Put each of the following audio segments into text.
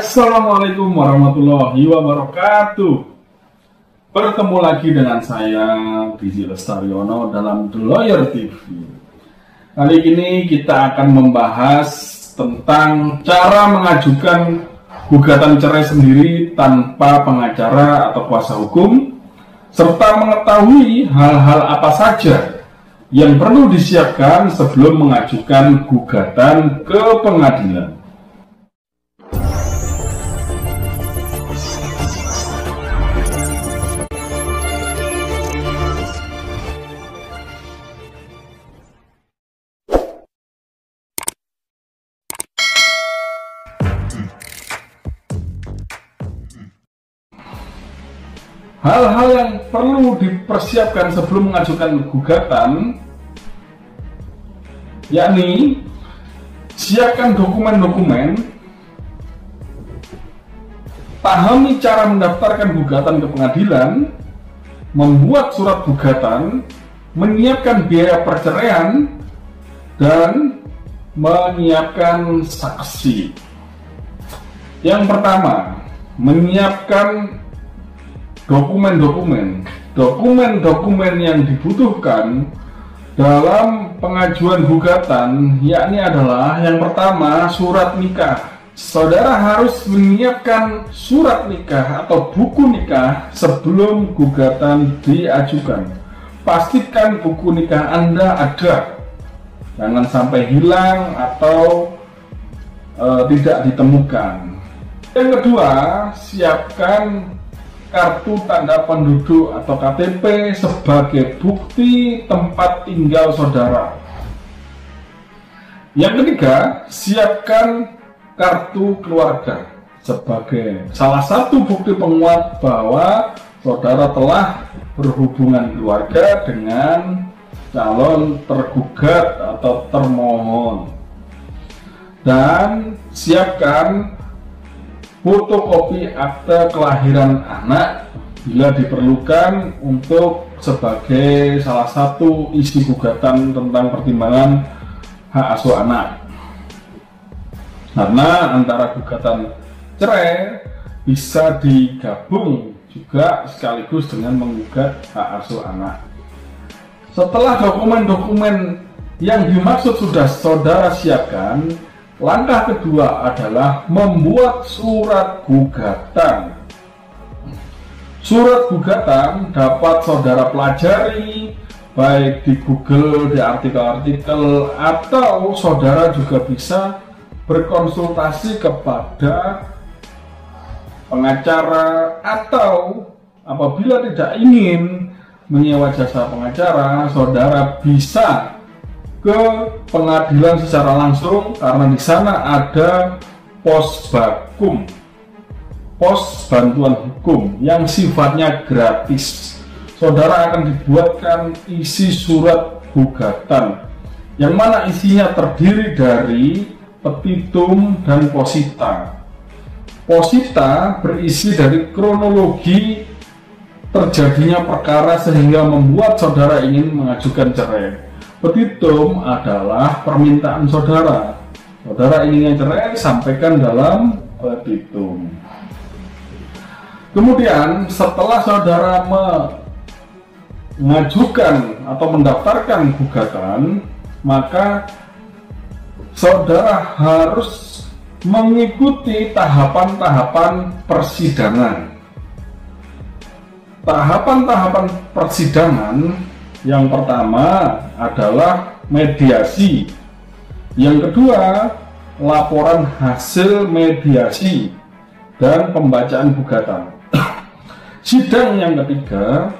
Assalamualaikum warahmatullahi wabarakatuh. Bertemu lagi dengan saya Rizky Lestariono dalam The Lawyer TV. Kali ini kita akan membahas tentang cara mengajukan gugatan cerai sendiri tanpa pengacara atau kuasa hukum, serta mengetahui hal-hal apa saja yang perlu disiapkan sebelum mengajukan gugatan ke pengadilan. Hal-hal yang perlu dipersiapkan sebelum mengajukan gugatan, yakni siapkan dokumen-dokumen, pahami cara mendaftarkan gugatan ke pengadilan, membuat surat gugatan, menyiapkan biaya perceraian, dan menyiapkan saksi. Yang pertama, menyiapkan dokumen yang dibutuhkan dalam pengajuan gugatan, yakni adalah yang pertama, surat nikah. Saudara harus menyiapkan surat nikah atau buku nikah sebelum gugatan diajukan. Pastikan buku nikah Anda ada, jangan sampai hilang atau tidak ditemukan. Yang kedua, siapkan kartu tanda penduduk atau KTP sebagai bukti tempat tinggal saudara. Yang ketiga, siapkan kartu keluarga sebagai salah satu bukti penguat bahwa saudara telah berhubungan keluarga dengan calon tergugat atau termohon. Dan siapkan fotokopi akte kelahiran anak bila diperlukan untuk sebagai salah satu isi gugatan tentang pertimbangan hak asuh anak. Karena antara gugatan cerai bisa digabung juga sekaligus dengan menggugat hak asuh anak. Setelah dokumen-dokumen yang dimaksud sudah saudara siapkan, langkah kedua adalah membuat surat gugatan. Surat gugatan dapat saudara pelajari baik di Google, di artikel-artikel, atau saudara juga bisa berkonsultasi kepada pengacara, atau apabila tidak ingin menyewa jasa pengacara, saudara bisa ke pengadilan secara langsung karena di sana ada pos bakum, pos bantuan hukum yang sifatnya gratis. Saudara akan dibuatkan isi surat gugatan yang mana isinya terdiri dari petitum dan posita. Posita berisi dari kronologi terjadinya perkara sehingga membuat saudara ingin mengajukan cerai. Petitum adalah permintaan saudara. Saudara ingin cerai, sampaikan dalam petitum. Kemudian setelah saudara mengajukan atau mendaftarkan gugatan, maka saudara harus mengikuti tahapan-tahapan persidangan. Tahapan-tahapan persidangan yang pertama adalah mediasi. Yang kedua, laporan hasil mediasi dan pembacaan gugatan. Sidang yang ketiga,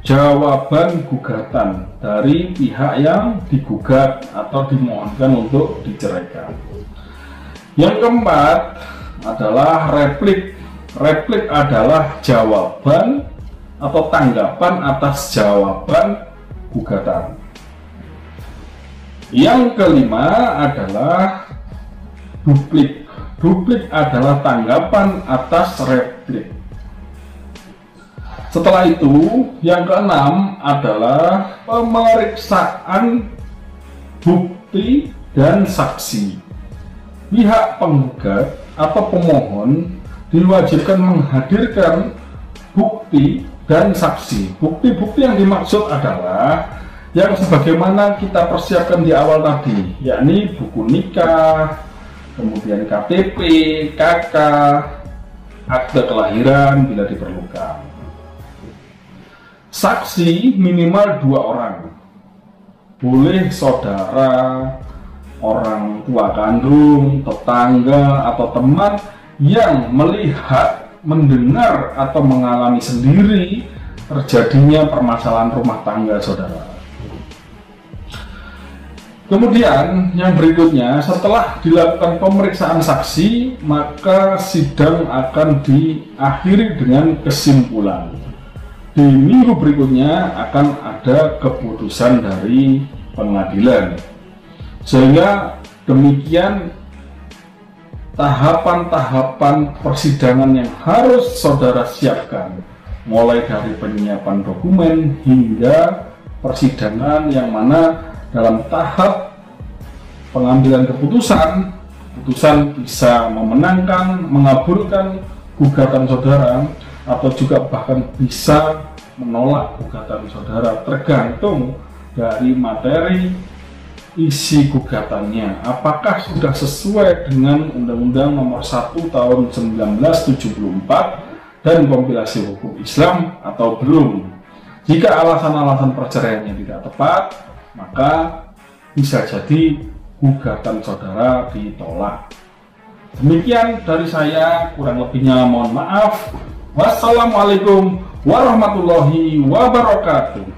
jawaban gugatan dari pihak yang digugat atau dimohonkan untuk diceraikan. Yang keempat adalah replik. Replik adalah jawaban atau tanggapan atas jawaban gugatan. Yang kelima adalah duplik. Duplik adalah tanggapan atas replik. Setelah itu, yang keenam adalah pemeriksaan bukti dan saksi. Pihak penggugat atau pemohon diwajibkan menghadirkan bukti dan saksi. Bukti-bukti yang dimaksud adalah yang sebagaimana kita persiapkan di awal tadi, yakni buku nikah, kemudian KTP, KK, akte kelahiran bila diperlukan. Saksi minimal 2 orang, boleh saudara, orang tua kandung, tetangga, atau teman yang melihat, mendengar, atau mengalami sendiri terjadinya permasalahan rumah tangga saudara. Kemudian yang berikutnya, setelah dilakukan pemeriksaan saksi, maka sidang akan diakhiri dengan kesimpulan. Di minggu berikutnya akan ada keputusan dari pengadilan. Sehingga demikian tahapan-tahapan persidangan yang harus saudara siapkan, mulai dari penyiapan dokumen hingga persidangan yang mana dalam tahap pengambilan keputusan bisa memenangkan, mengabulkan gugatan saudara, atau juga bahkan bisa menolak gugatan saudara, tergantung dari materi isi gugatannya. Apakah sudah sesuai dengan Undang-Undang Nomor 1 Tahun 1974 dan kompilasi hukum Islam atau belum. Jika alasan-alasan perceraiannya tidak tepat, maka bisa jadi gugatan saudara ditolak. Demikian dari saya, kurang lebihnya mohon maaf. Wassalamualaikum warahmatullahi wabarakatuh.